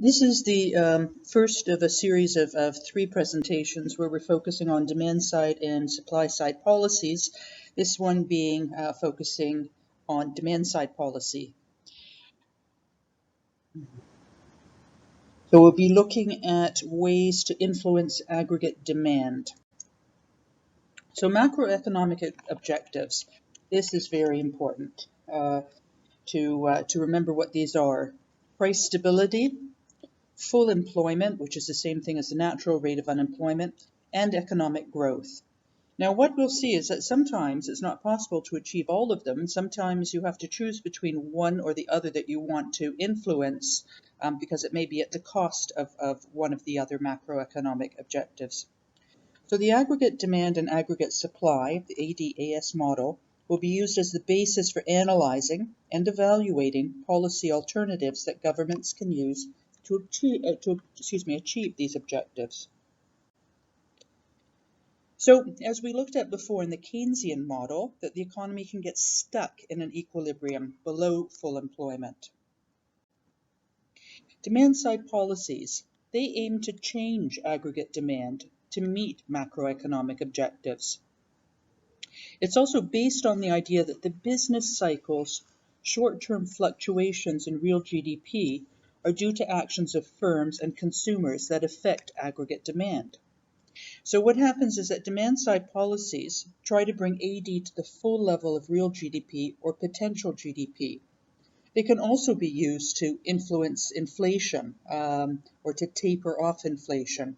This is the first of a series of three presentations where we're focusing on demand side and supply side policies, this one being focusing on demand side policy. So we'll be looking at ways to influence aggregate demand. So macroeconomic objectives, this is very important to remember what these are. Price stability, full employment, which is the same thing as the natural rate of unemployment, and economic growth. Now, what we'll see is that sometimes it's not possible to achieve all of them. Sometimes you have to choose between one or the other that you want to influence because it may be at the cost of one of the other macroeconomic objectives. So the aggregate demand and aggregate supply, the ADAS model, will be used as the basis for analyzing and evaluating policy alternatives that governments can use to achieve these objectives. So, as we looked at before in the Keynesian model, that the economy can get stuck in an equilibrium below full employment. Demand-side policies, they aim to change aggregate demand to meet macroeconomic objectives. It's also based on the idea that the business cycle's short-term fluctuations in real GDP are due to actions of firms and consumers that affect aggregate demand. So what happens is that demand-side policies try to bring AD to the full level of real GDP or potential GDP. They can also be used to influence inflation or to taper off inflation.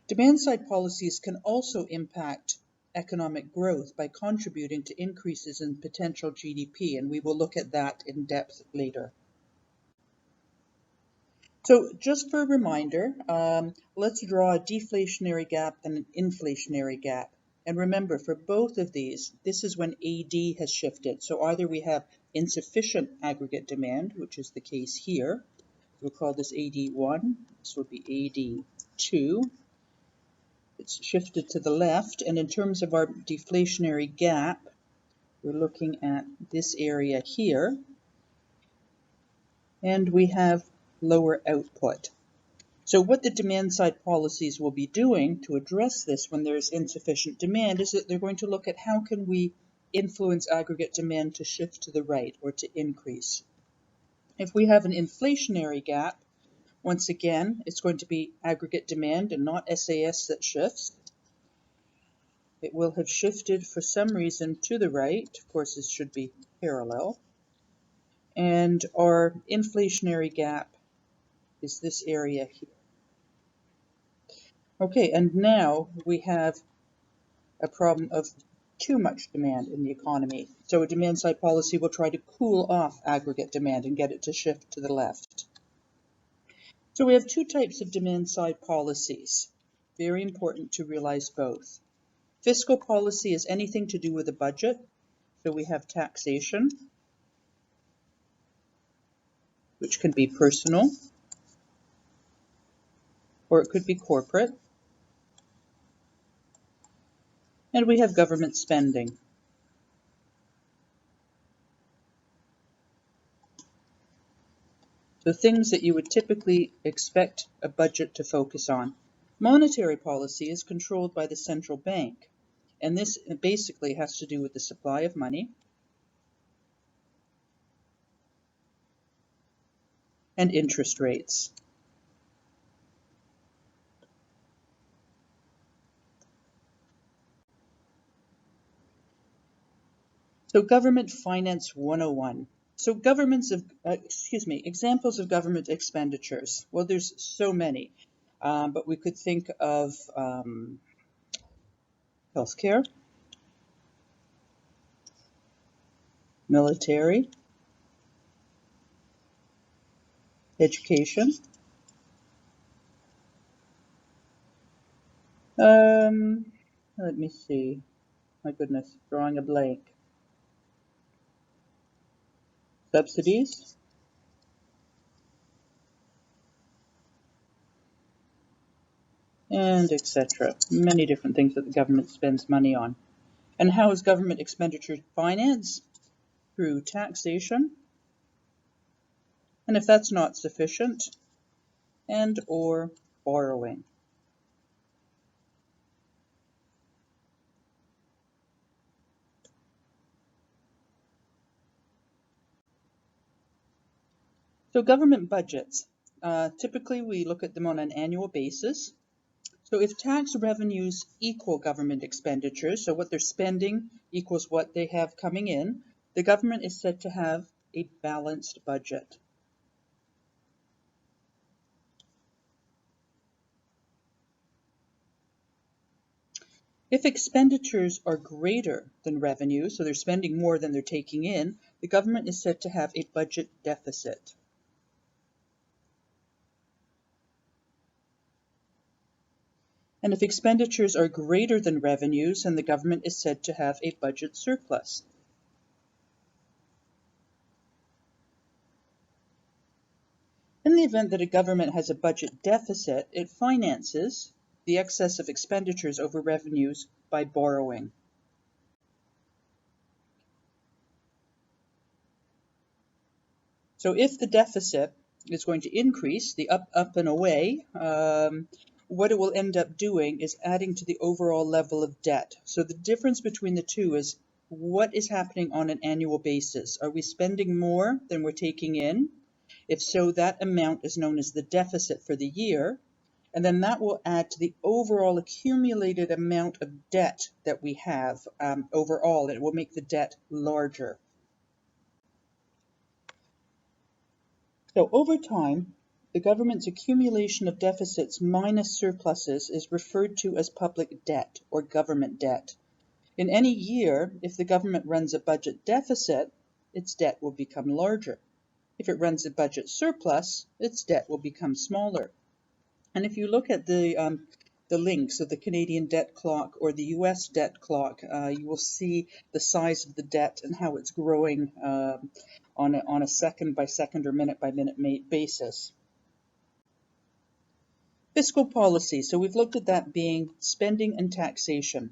Demand-side policies can also impact economic growth by contributing to increases in potential GDP, and we will look at that in depth later. So just for a reminder, let's draw a deflationary gap and an inflationary gap. And remember, for both of these, this is when AD has shifted. So either we have insufficient aggregate demand, which is the case here. We'll call this AD1. This will be AD2. It's shifted to the left. And in terms of our deflationary gap, we're looking at this area here. And we have lower output. So what the demand side policies will be doing to address this when there's insufficient demand is that they're going to look at how can we influence aggregate demand to shift to the right or to increase. If we have an inflationary gap, once again, it's going to be aggregate demand and not SAS that shifts. It will have shifted for some reason to the right. Of course, this should be parallel. And our inflationary gap is this area here. Okay, and now we have a problem of too much demand in the economy. So a demand side policy will try to cool off aggregate demand and get it to shift to the left. So we have two types of demand side policies. Very important to realize both. Fiscal policy is anything to do with a budget. So we have taxation, which can be personal, or it could be corporate. And we have government spending. So things that you would typically expect a budget to focus on. Monetary policy is controlled by the central bank, and this basically has to do with the supply of money and interest rates. So Government Finance 101. So examples of government expenditures. Well, there's so many, but we could think of healthcare, military, education, let me see, my goodness, drawing a blank. Subsidies, and etc. Many different things that the government spends money on. And how is government expenditure financed? Through taxation. And if that's not sufficient, and or borrowing. So government budgets, typically we look at them on an annual basis. So if tax revenues equal government expenditures, so what they're spending equals what they have coming in, the government is said to have a balanced budget. If expenditures are greater than revenue, so they're spending more than they're taking in, the government is said to have a budget deficit. And if expenditures are greater than revenues, then the government is said to have a budget surplus. In the event that a government has a budget deficit, it finances the excess of expenditures over revenues by borrowing. So if the deficit is going to increase, the up and away, what it will end up doing is adding to the overall level of debt. So the difference between the two is what is happening on an annual basis. Are we spending more than we're taking in? If so, that amount is known as the deficit for the year, and then that will add to the overall accumulated amount of debt that we have overall. It will make the debt larger. So over time, the government's accumulation of deficits minus surpluses is referred to as public debt or government debt. In any year, if the government runs a budget deficit, its debt will become larger. If it runs a budget surplus, its debt will become smaller. And if you look at the links of the Canadian debt clock or the US debt clock, you will see the size of the debt and how it's growing on a second by second or minute by minute basis. Fiscal policy. So we've looked at that being spending and taxation.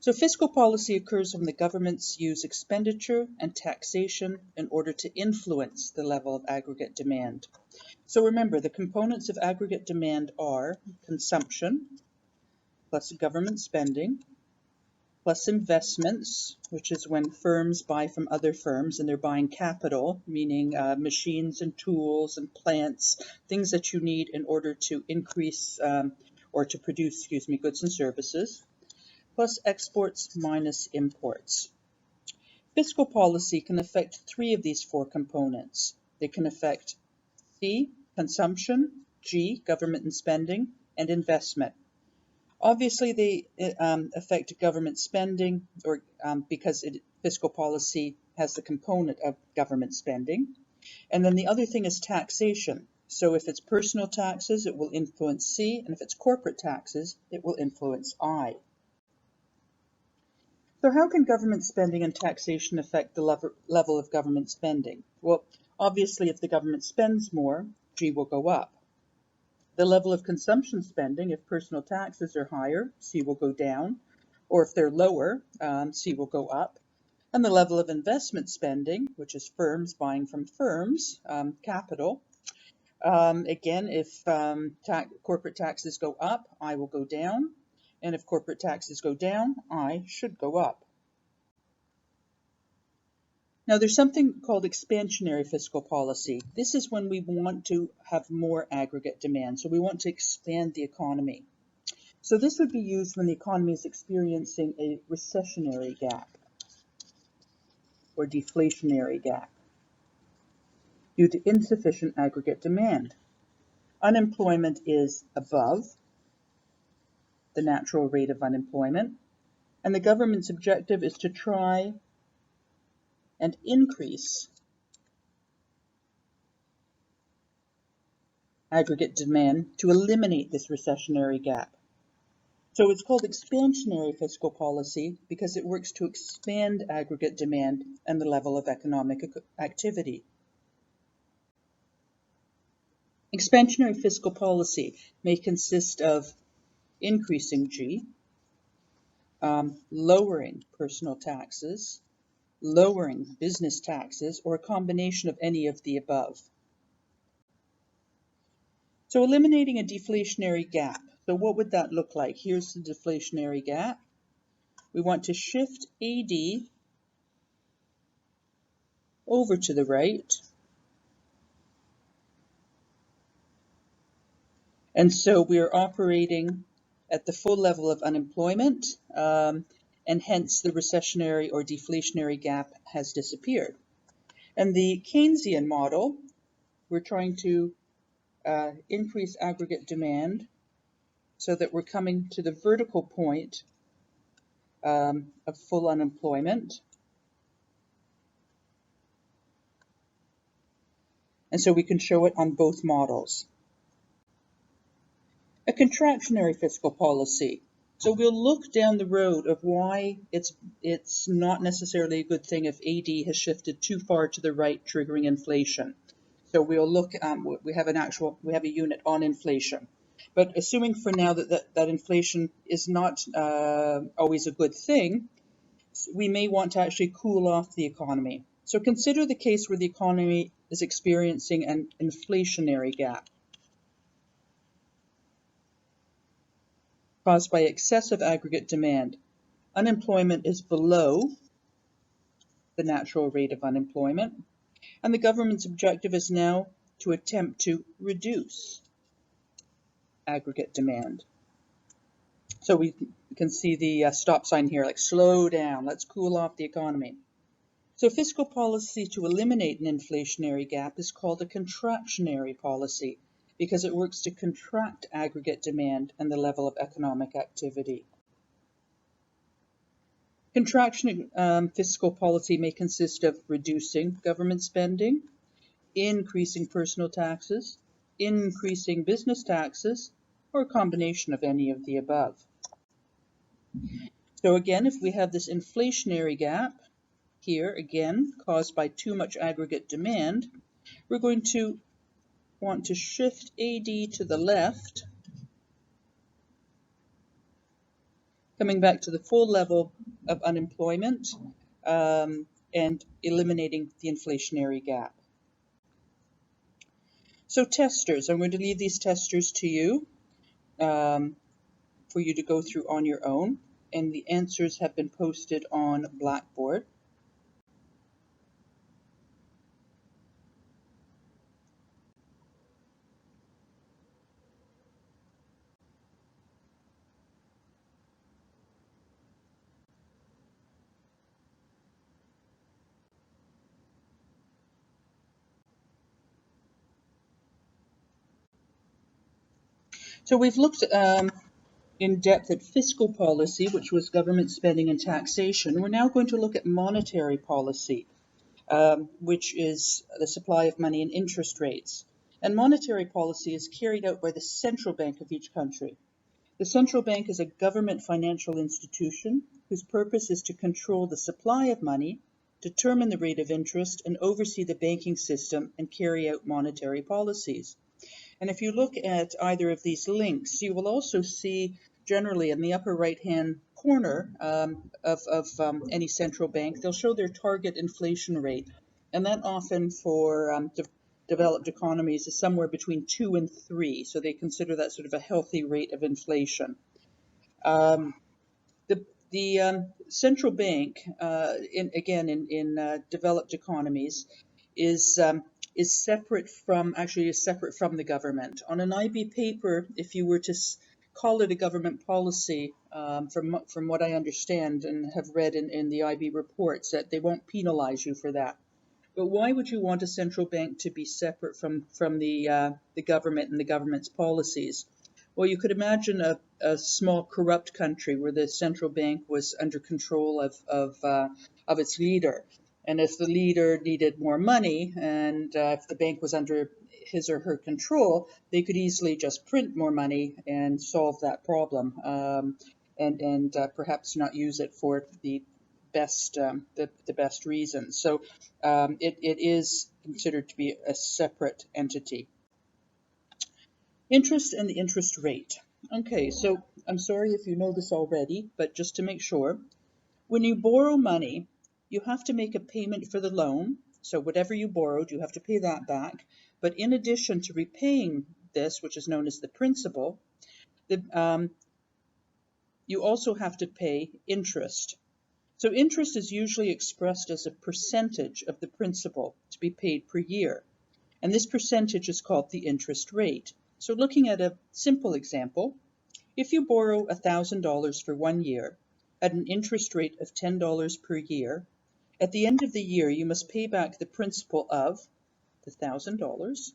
So fiscal policy occurs when the governments use expenditure and taxation in order to influence the level of aggregate demand. So remember, the components of aggregate demand are consumption, plus government spending, plus investments, which is when firms buy from other firms and they're buying capital, meaning machines and tools and plants, things that you need in order to increase or to produce, goods and services, plus exports minus imports. Fiscal policy can affect three of these four components. They can affect C, consumption, G, government and spending, and investment. Obviously, they affect government spending because fiscal policy has the component of government spending. And then the other thing is taxation. So if it's personal taxes, it will influence C, and if it's corporate taxes, it will influence I. So how can government spending and taxation affect the level of government spending? Well, obviously, if the government spends more, G will go up. The level of consumption spending, if personal taxes are higher, C will go down, or if they're lower, C will go up. And the level of investment spending, which is firms buying from firms, capital, again, if corporate taxes go up, I will go down. And if corporate taxes go down, I should go up. Now, there's something called expansionary fiscal policy. This is when we want to have more aggregate demand. So we want to expand the economy. So this would be used when the economy is experiencing a recessionary gap or deflationary gap due to insufficient aggregate demand. Unemployment is above the natural rate of unemployment, and the government's objective is to try and increase aggregate demand to eliminate this recessionary gap. So it's called expansionary fiscal policy because it works to expand aggregate demand and the level of economic activity. Expansionary fiscal policy may consist of increasing G, lowering personal taxes, lowering business taxes, or a combination of any of the above. So eliminating a deflationary gap. So what would that look like? Here's the deflationary gap. We want to shift AD over to the right. And so we are operating at the full level of unemployment, and hence the recessionary or deflationary gap has disappeared. And the Keynesian model, we're trying to increase aggregate demand so that we're coming to the vertical point of full unemployment. And so we can show it on both models. A contractionary fiscal policy. So we'll look down the road of why it's not necessarily a good thing if AD has shifted too far to the right, triggering inflation. So we'll look, we have a unit on inflation. But assuming for now that inflation is not always a good thing, we may want to actually cool off the economy. So consider the case where the economy is experiencing an inflationary gap caused by excessive aggregate demand. Unemployment is below the natural rate of unemployment, and the government's objective is now to attempt to reduce aggregate demand. So we can see the stop sign here, like slow down, let's cool off the economy. So fiscal policy to eliminate an inflationary gap is called a contractionary policy because it works to contract aggregate demand and the level of economic activity. Contraction fiscal policy may consist of reducing government spending, increasing personal taxes, increasing business taxes, or a combination of any of the above. So again, if we have this inflationary gap here, again, caused by too much aggregate demand, we're going to want to shift AD to the left, coming back to the full level of unemployment, and eliminating the inflationary gap. So testers, I'm going to leave these testers to you for you to go through on your own, and the answers have been posted on Blackboard. So we've looked in depth at fiscal policy, which was government spending and taxation. We're now going to look at monetary policy, which is the supply of money and interest rates. And monetary policy is carried out by the central bank of each country. The central bank is a government financial institution whose purpose is to control the supply of money, determine the rate of interest, and oversee the banking system and carry out monetary policies. And if you look at either of these links, you will also see generally in the upper right-hand corner of any central bank, they'll show their target inflation rate. And that often for developed economies is somewhere between 2 and 3. So they consider that sort of a healthy rate of inflation. The central bank, in developed economies, is separate from the government. On an IB paper, if you were to call it a government policy, from what I understand and have read in the IB reports, that they won't penalize you for that. But why would you want a central bank to be separate from the government and the government's policies? Well, you could imagine a small corrupt country where the central bank was under control of its leader. And if the leader needed more money and if the bank was under his or her control, they could easily just print more money and solve that problem, and perhaps not use it for the best reasons. So it is considered to be a separate entity. Interest and the interest rate. Okay, so I'm sorry if you know this already, but just to make sure, when you borrow money, you have to make a payment for the loan. So whatever you borrowed, you have to pay that back. But in addition to repaying this, which is known as the principal, you also have to pay interest. So interest is usually expressed as a percentage of the principal to be paid per year. And this percentage is called the interest rate. So looking at a simple example, if you borrow $1,000 for 1 year at an interest rate of $10 per year, at the end of the year you must pay back the principal of the $1,000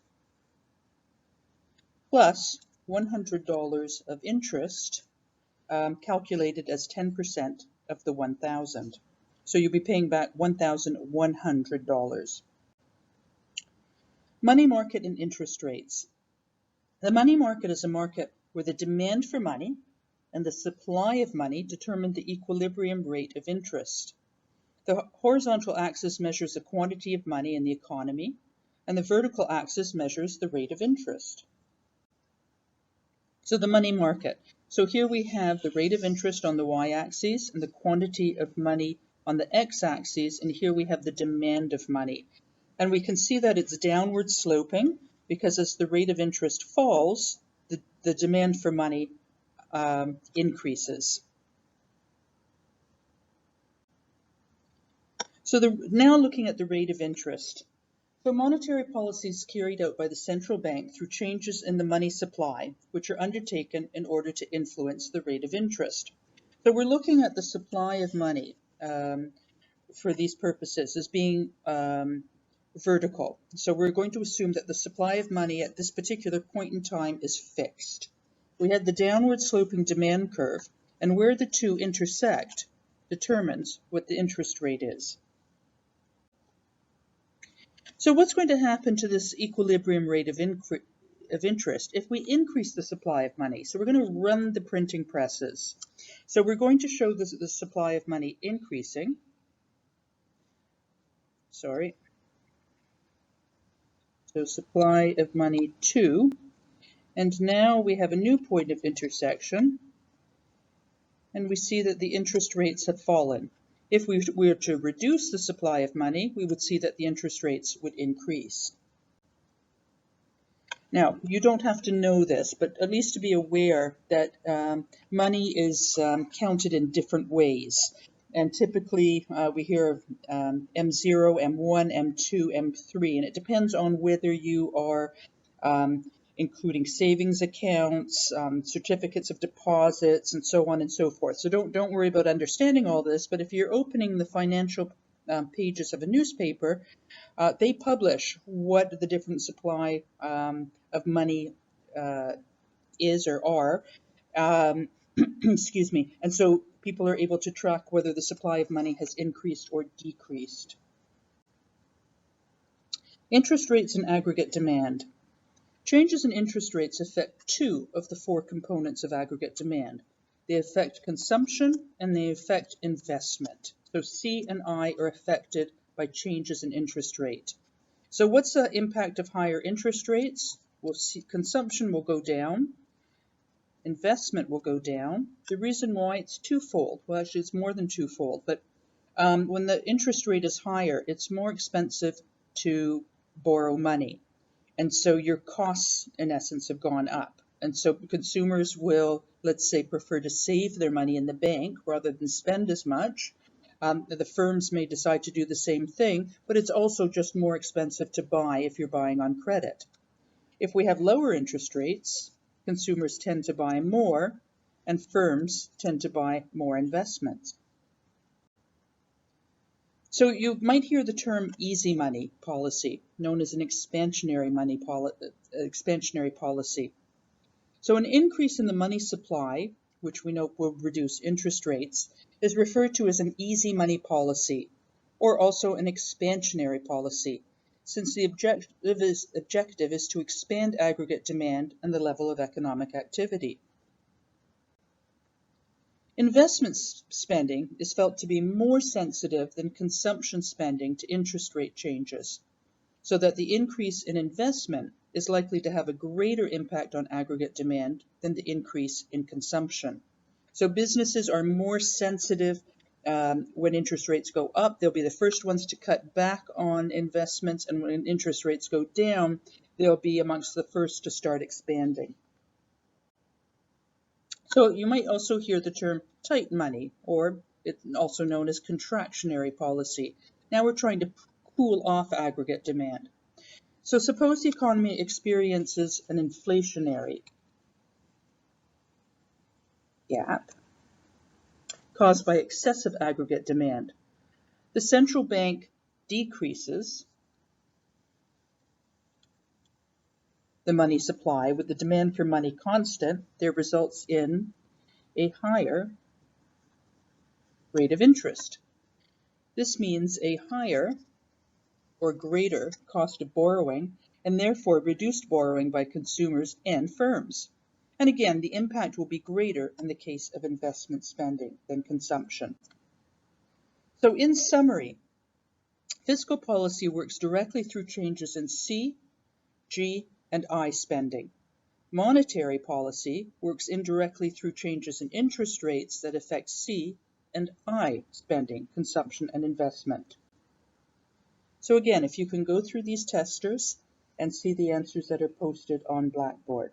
plus $100 of interest, calculated as 10% of the 1,000. So you'll be paying back $1,100. Money market and interest rates. The money market is a market where the demand for money and the supply of money determine the equilibrium rate of interest. The horizontal axis measures the quantity of money in the economy, and the vertical axis measures the rate of interest. So the money market. So here we have the rate of interest on the y-axis and the quantity of money on the x-axis, and here we have the demand of money. And we can see that it's downward sloping because as the rate of interest falls, the demand for money increases. So now looking at the rate of interest. So monetary policy is carried out by the central bank through changes in the money supply, which are undertaken in order to influence the rate of interest. So we're looking at the supply of money for these purposes as being vertical. So we're going to assume that the supply of money at this particular point in time is fixed. We had the downward sloping demand curve, and where the two intersect determines what the interest rate is. So what's going to happen to this equilibrium rate of interest if we increase the supply of money? So we're going to run the printing presses. So we're going to show the supply of money increasing. So supply of money 2. And now we have a new point of intersection. And we see that the interest rates have fallen. If we were to reduce the supply of money, we would see that the interest rates would increase. Now, you don't have to know this, but at least to be aware that money is counted in different ways. And typically we hear of M0, M1, M2, M3, and it depends on whether you are including savings accounts, certificates of deposits, and so on and so forth. So don't worry about understanding all this, but if you're opening the financial pages of a newspaper, they publish what the different supply of money is or are. Excuse me. And so people are able to track whether the supply of money has increased or decreased. Interest rates and aggregate demand. Changes in interest rates affect 2 of the 4 components of aggregate demand. They affect consumption and they affect investment. So C and I are affected by changes in interest rate. So what's the impact of higher interest rates? Well, consumption will go down. Investment will go down. The reason why, it's twofold. Well, actually, it's more than twofold. But when the interest rate is higher, it's more expensive to borrow money. And so your costs, in essence, have gone up. And so consumers will, let's say, prefer to save their money in the bank rather than spend as much. The firms may decide to do the same thing, but it's also just more expensive to buy if you're buying on credit. If we have lower interest rates, consumers tend to buy more, and firms tend to buy more investments. So you might hear the term easy money policy, known as an expansionary policy. So an increase in the money supply, which we know will reduce interest rates, is referred to as an easy money policy, or also an expansionary policy, since the objective is to expand aggregate demand and the level of economic activity. Investment spending is felt to be more sensitive than consumption spending to interest rate changes, so that the increase in investment is likely to have a greater impact on aggregate demand than the increase in consumption. So businesses are more sensitive when interest rates go up. They'll be the first ones to cut back on investments, and when interest rates go down, they'll be amongst the first to start expanding. So you might also hear the term tight money, or it's also known as contractionary policy. Now we're trying to cool off aggregate demand. So suppose the economy experiences an inflationary gap caused by excessive aggregate demand. The central bank decreases the money supply with the demand for money constant. There results in a higher rate of interest. This means a higher or greater cost of borrowing, and therefore reduced borrowing by consumers and firms. And again, the impact will be greater in the case of investment spending than consumption. So in summary, fiscal policy works directly through changes in C, G, and I spending. Monetary policy works indirectly through changes in interest rates that affect C and I spending, consumption, and investment. So again, if you can go through these testers and see the answers that are posted on Blackboard.